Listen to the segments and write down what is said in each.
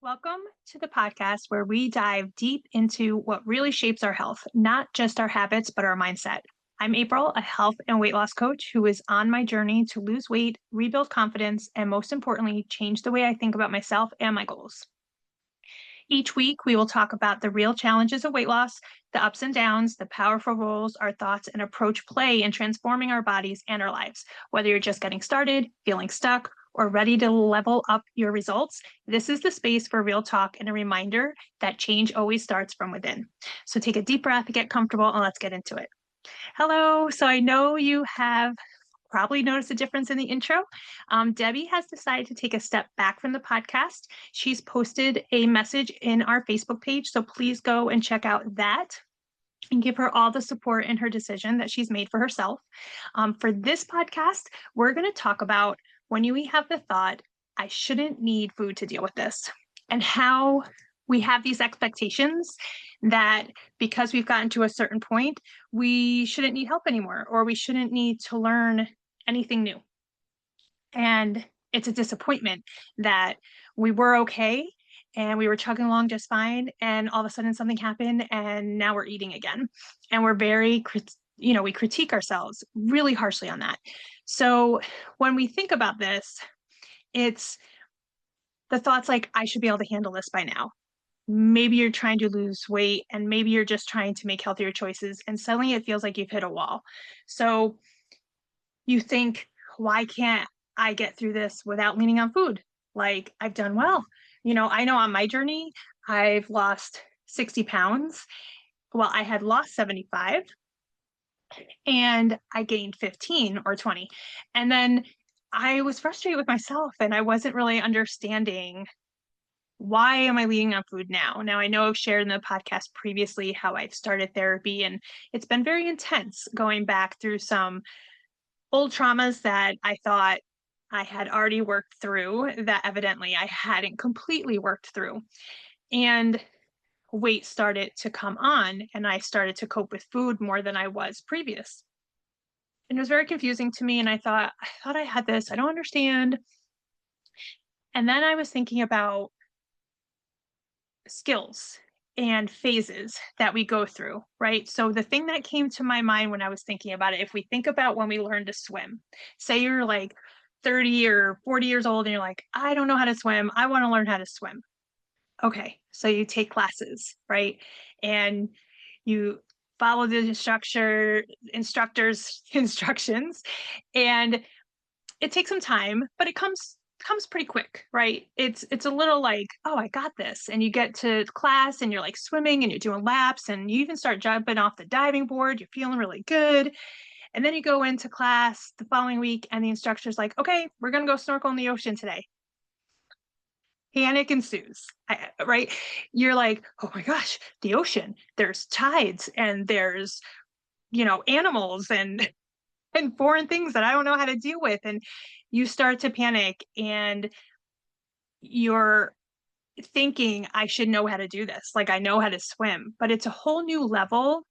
Welcome to the podcast where we dive deep into what really shapes our health, not just our habits, but our mindset. I'm April, a health and weight loss coach who is on my journey to lose weight, rebuild confidence, and most importantly, change the way I think about myself and my goals. Each week, we will talk about the real challenges of weight loss, the ups and downs, the powerful roles our thoughts and approach play in transforming our bodies and our lives. Whether you're just getting started, feeling stuck, or ready to level up your results, this is the space for real talk and a reminder that change always starts from within. So take a deep breath, get comfortable, and let's get into it. Hello. So I know you have probably noticed a difference in the intro. Debbie has decided to take a step back from the podcast. She's posted a message in our Facebook page, so please go and check out that and give her all the support in her decision that she's made for herself. For this podcast, we're going to talk about when you have the thought, I shouldn't need food to deal with this, and how we have these expectations that because we've gotten to a certain point, we shouldn't need help anymore, or we shouldn't need to learn anything new. And it's a disappointment that we were okay and we were chugging along just fine, and all of a sudden something happened and now we're eating again. And we're very, we critique ourselves really harshly on that. So when we think about this, it's the thoughts like, I should be able to handle this by now. Maybe you're trying to lose weight and maybe you're just trying to make healthier choices, and suddenly it feels like you've hit a wall. So you think, why can't I get through this without leaning on food? Like, I've done well. I know on my journey, I've lost 60 pounds. Well, I had lost 75 and I gained 15 or 20. And then I was frustrated with myself and I wasn't really understanding, why am I leaning on food now? Now, I know I've shared in the podcast previously how I've started therapy, and it's been very intense going back through some old traumas that I thought I had already worked through that evidently I hadn't completely worked through. And weight started to come on, and I started to cope with food more than I was previous. And it was very confusing to me. And I thought I had this. I don't understand. And then I was thinking about skills and phases that we go through, right? So the thing that came to my mind when I was thinking about it, if we think about when we learn to swim, say you're like 30 or 40 years old and you're like, I don't know how to swim. I want to learn how to swim. Okay. So you take classes, right? And you follow the instructor's instructions, and it takes some time, but it comes pretty quick, right? It's a little like, oh, I got this. And you get to class and you're like swimming and you're doing laps and you even start jumping off the diving board. You're feeling really good. And then you go into class the following week and the instructor's like, okay, we're going to go snorkel in the ocean today. Panic ensues, right? You're like, oh my gosh, the ocean, there's tides and there's, animals and foreign things that I don't know how to deal with. And you start to panic and you're thinking, I should know how to do this. Like, I know how to swim, but it's a whole new level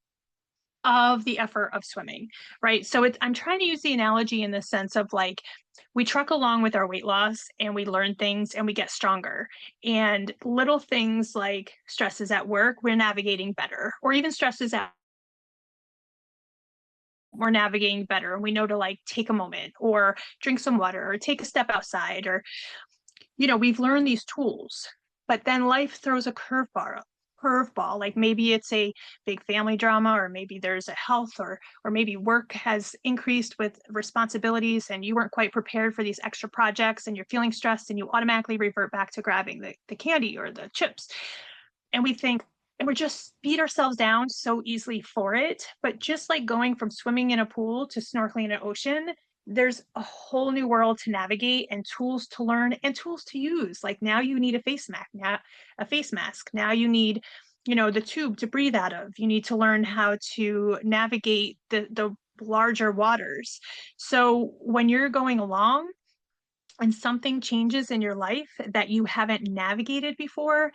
of the effort of swimming, right? So I'm trying to use the analogy in the sense of like, we truck along with our weight loss and we learn things and we get stronger. And little things like stresses at work, we're navigating better, or even stresses at we're navigating better, and we know to like take a moment or drink some water or take a step outside, or we've learned these tools. But then life throws a curveball, like maybe it's a big family drama, or maybe there's a health, or maybe work has increased with responsibilities and you weren't quite prepared for these extra projects and you're feeling stressed and you automatically revert back to grabbing the candy or the chips. And we think, and we're just beat ourselves down so easily for it. But just like going from swimming in a pool to snorkeling in an ocean, there's a whole new world to navigate and tools to learn and tools to use. Like, now you need a face mask. Now you need, the tube to breathe out of. You need to learn how to navigate the larger waters. So when you're going along and something changes in your life that you haven't navigated before,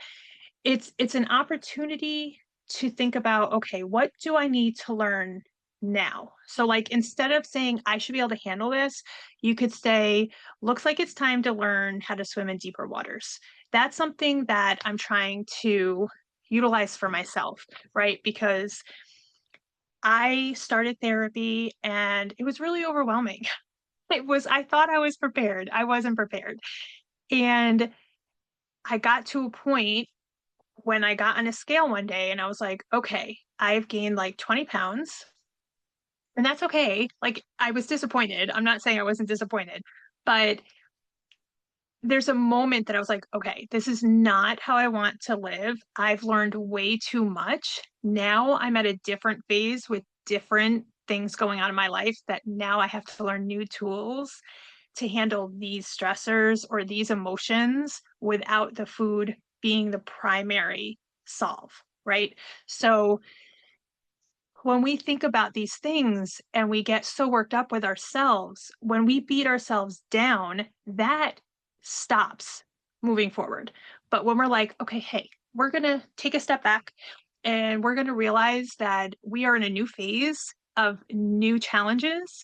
it's an opportunity to think about, okay, what do I need to learn now? So like, instead of saying I should be able to handle this, you could say, looks like it's time to learn how to swim in deeper waters. that's something that I'm trying to utilize for myself, right? Because I started therapy and it was really overwhelming. I thought I was prepared. I wasn't prepared. And I got to a point when I got on a scale one day and I was like, okay, I've gained like 20 pounds and that's okay. Like I was disappointed. I'm not saying I wasn't disappointed, but there's a moment that I was like, okay, this is not how I want to live. I've learned way too much. Now I'm at a different phase with different things going on in my life that now I have to learn new tools to handle these stressors or these emotions without the food being the primary solve, right? So when we think about these things and we get so worked up with ourselves, when we beat ourselves down, that stops moving forward. But when we're like, okay, hey, we're going to take a step back and we're going to realize that we are in a new phase of new challenges.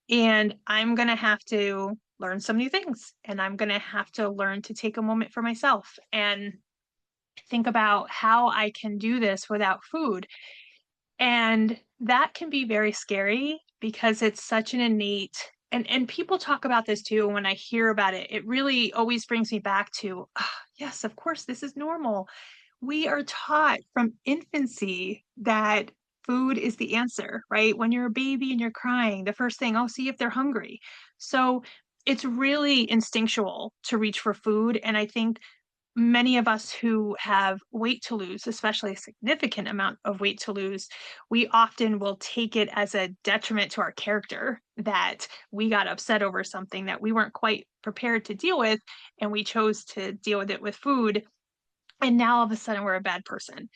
And I'm going to have to learn some new things. And I'm going to have to learn to take a moment for myself and think about how I can do this without food. And that can be very scary because it's such an innate and people talk about this too. When I hear about it, it really always brings me back to, yes, of course, this is normal. We are taught from infancy that food is the answer, right? When you're a baby and you're crying, the first thing, oh, see if they're hungry. So it's really instinctual to reach for food. And I think many of us who have weight to lose, especially a significant amount of weight to lose, we often will take it as a detriment to our character that we got upset over something that we weren't quite prepared to deal with, and we chose to deal with it with food. And now all of a sudden we're a bad person.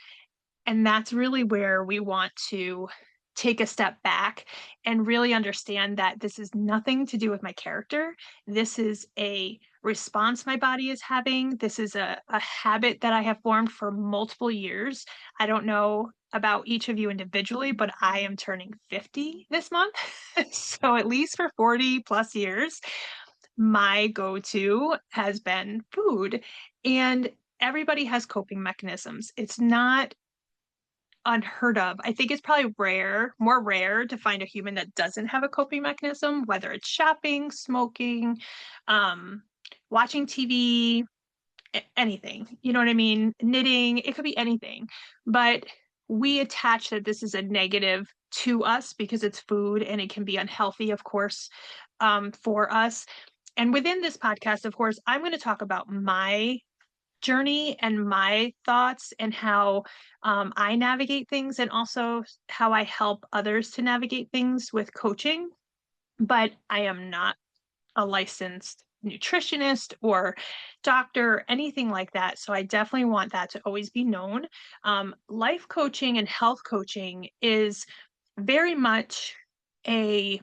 And that's really where we want to take a step back and really understand that this is nothing to do with my character. This is a response my body is having. This is a habit that I have formed for multiple years. I don't know about each of you individually, but I am turning 50 this month. So at least for 40 plus years, my go to has been food. And everybody has coping mechanisms. It's not unheard of. I think it's probably more rare to find a human that doesn't have a coping mechanism, whether it's shopping, smoking, um, watching TV, anything. You know what I mean? Knitting, it could be anything. But we attach that this is a negative to us because it's food and it can be unhealthy, of course, for us. And within this podcast, of course, I'm going to talk about my journey and my thoughts and how I navigate things and also how I help others to navigate things with coaching. But I am not a licensed nutritionist or doctor, or anything like that. So I definitely want that to always be known. Life coaching and health coaching is very much a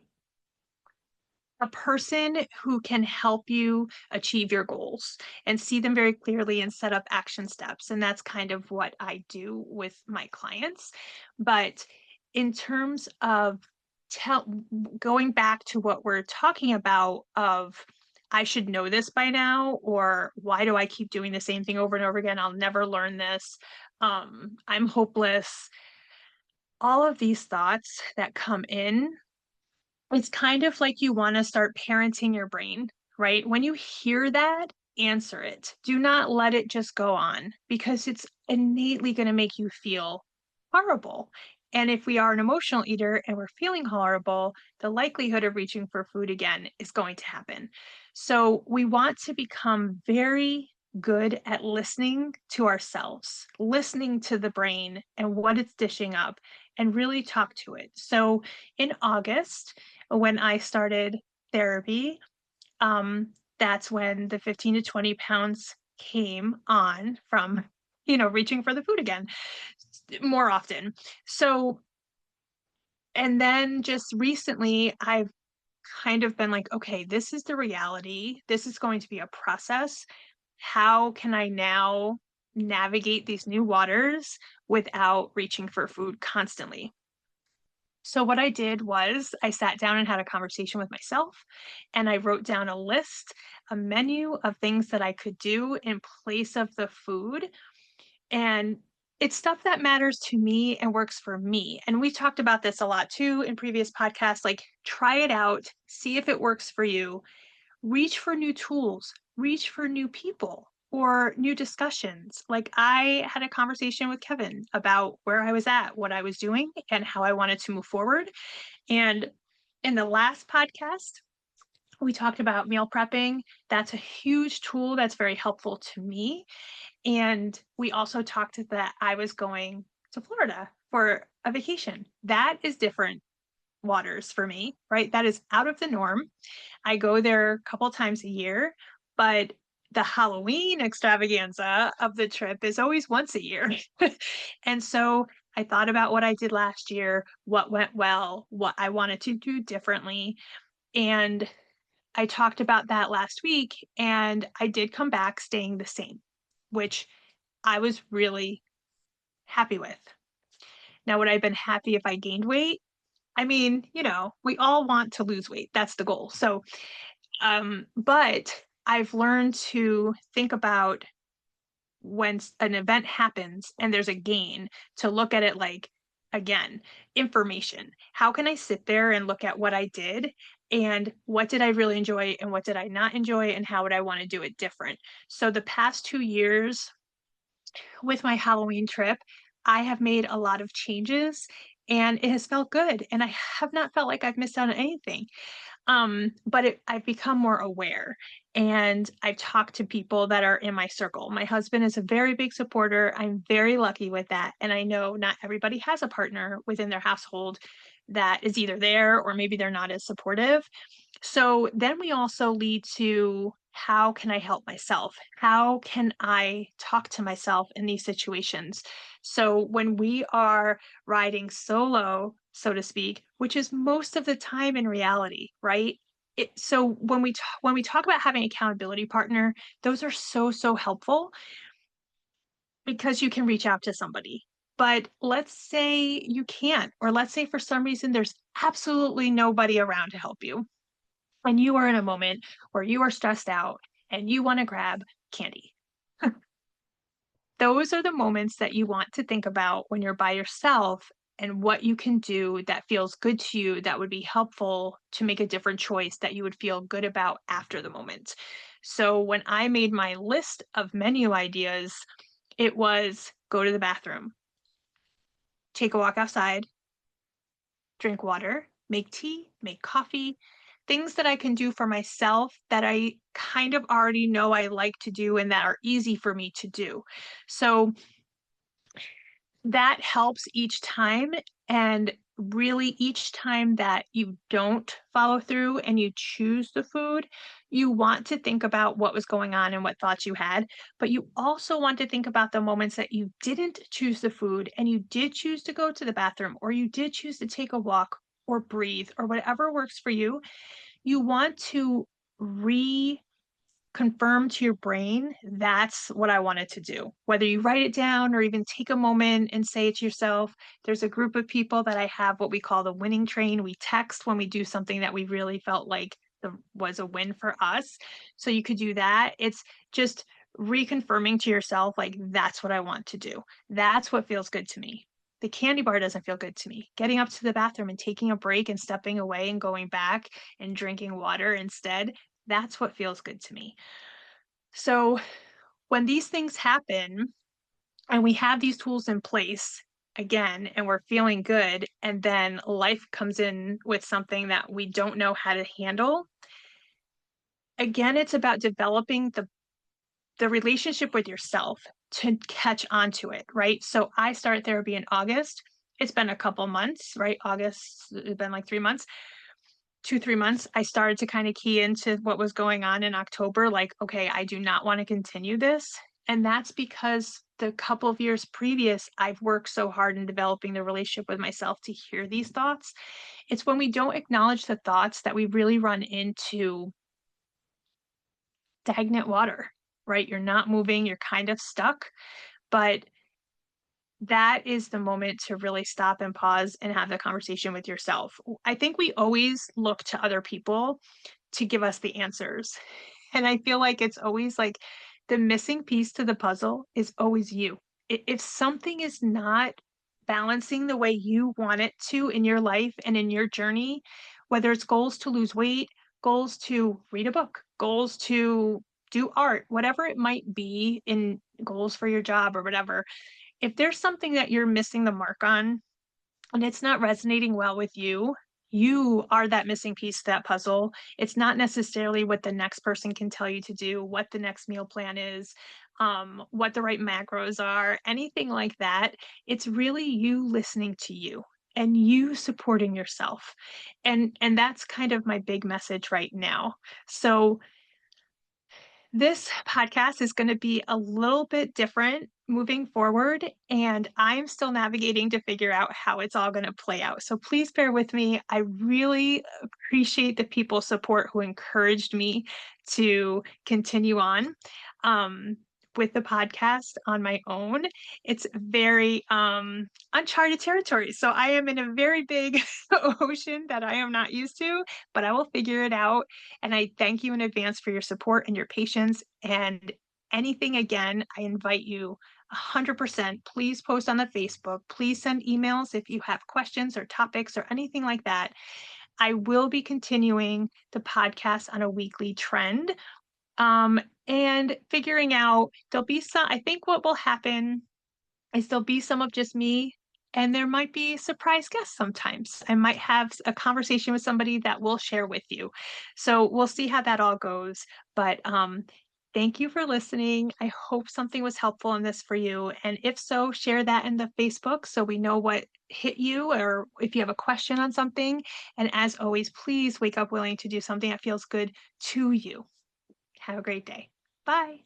a person who can help you achieve your goals and see them very clearly and set up action steps. And that's kind of what I do with my clients. But in terms of tell going back to what we're talking about of I should know this by now, or why do I keep doing the same thing over and over again? I'll never learn this. I'm hopeless. All of these thoughts that come in, it's kind of like you want to start parenting your brain, right? When you hear that, answer it. Do not let it just go on because it's innately going to make you feel horrible. And if we are an emotional eater and we're feeling horrible, the likelihood of reaching for food again is going to happen. So we want to become very good at listening to ourselves, listening to the brain and what it's dishing up, and really talk to it. So in August, when I started therapy, um, that's when the 15 to 20 pounds came on from, reaching for the food again more often. So, and then just recently, I've kind of been like, okay, this is the reality. This is going to be a process. How can I now navigate these new waters without reaching for food constantly? So what I did was I sat down and had a conversation with myself, and I wrote down a list, a menu of things that I could do in place of the food. And it's stuff that matters to me and works for me. And we talked about this a lot too in previous podcasts. Like, try it out, see if it works for you, reach for new tools, reach for new people or new discussions. Like, I had a conversation with Kevin about where I was at, what I was doing, and how I wanted to move forward. And in the last podcast, we talked about meal prepping. That's a huge tool that's very helpful to me. And we also talked that I was going to Florida for a vacation. That is different waters for me, right? That is out of the norm. I go there a couple times a year, but the Halloween extravaganza of the trip is always once a year. And so I thought about what I did last year, what went well, what I wanted to do differently. And I talked about that last week, and I did come back staying the same, which I was really happy with. Now, would I have been happy if I gained weight? I mean, we all want to lose weight. That's the goal. So, but I've learned to think about when an event happens and there's a gain, to look at it like, again, information. How can I sit there and look at what I did and what did I really enjoy and what did I not enjoy and how would I want to do it different? So the past 2 years with my Halloween trip, I have made a lot of changes and it has felt good. And I have not felt like I've missed out on anything. But I've become more aware and I've talked to people that are in my circle. My husband is a very big supporter. I'm very lucky with that. And I know not everybody has a partner within their household that is either there or maybe they're not as supportive. So then we also lead to, how can I help myself? How can I talk to myself in these situations? So when we are riding solo, so to speak, which is most of the time in reality, right? So when we talk about having accountability partner, those are so helpful because you can reach out to somebody. But let's say you can't, or let's say for some reason there's absolutely nobody around to help you and you are in a moment where you are stressed out and you want to grab candy. Those are the moments that you want to think about when you're by yourself and what you can do that feels good to you, that would be helpful to make a different choice that you would feel good about after the moment. So when I made my list of menu ideas, it was go to the bathroom, take a walk outside, drink water, make tea, make coffee, things that I can do for myself that I kind of already know I like to do and that are easy for me to do. So that helps each time. And really, each time that you don't follow through and you choose the food, you want to think about what was going on and what thoughts you had. But you also want to think about the moments that you didn't choose the food and you did choose to go to the bathroom or you did choose to take a walk or breathe or whatever works for you. You want to confirm to your brain, that's what I wanted to do. Whether you write it down or even take a moment and say it to yourself. There's a group of people that I have what we call the winning train. We text when we do something that we really felt like was a win for us. So you could do that. It's just reconfirming to yourself, like, that's what I want to do. That's what feels good to me. The candy bar doesn't feel good to me. Getting up to the bathroom and taking a break and stepping away and going back and drinking water instead, that's what feels good to me. So when these things happen and we have these tools in place again, and we're feeling good, and then life comes in with something that we don't know how to handle, again, it's about developing the relationship with yourself to catch onto it, right? So I started therapy in August. It's been a couple months, right? August, it's been like 3 months. 2, 3 months, I started to kind of key into what was going on in October. Like, okay, I do not want to continue this. And that's because the couple of years previous, I've worked so hard in developing the relationship with myself to hear these thoughts. It's when we don't acknowledge the thoughts that we really run into stagnant water, right? You're not moving, you're kind of stuck. But that is the moment to really stop and pause and have the conversation with yourself. I think we always look to other people to give us the answers. And I feel like it's always like the missing piece to the puzzle is always you. If something is not balancing the way you want it to in your life and in your journey, whether it's goals to lose weight, goals to read a book, goals to do art, whatever it might be, in goals for your job or whatever, if there's something that you're missing the mark on and it's not resonating well with you, you are that missing piece to that puzzle. It's not necessarily what the next person can tell you to do, what the next meal plan is, what the right macros are, anything like that. It's really you listening to you and you supporting yourself. And that's kind of my big message right now. So this podcast is going to be a little bit different moving forward, and I'm still navigating to figure out how it's all going to play out. So please bear with me. I really appreciate the people's support who encouraged me to continue on. Um, with the podcast on my own, it's very uncharted territory. So I am in a very big ocean that I am not used to, but I will figure it out, and I thank you in advance for your support and your patience. And anything again, I invite you 100%. Please post on the Facebook. Please send emails if you have questions or topics or anything like that. I will be continuing the podcast on a weekly trend, um, and figuring out there'll be some, I think what will happen is there'll be some of just me, and there might be surprise guests sometimes. I might have a conversation with somebody that we'll share with you. So we'll see how that all goes. But thank you for listening. I hope something was helpful in this for you. And if so, share that in the Facebook so we know what hit you or if you have a question on something. And as always, please wake up willing to do something that feels good to you. Have a great day. Bye.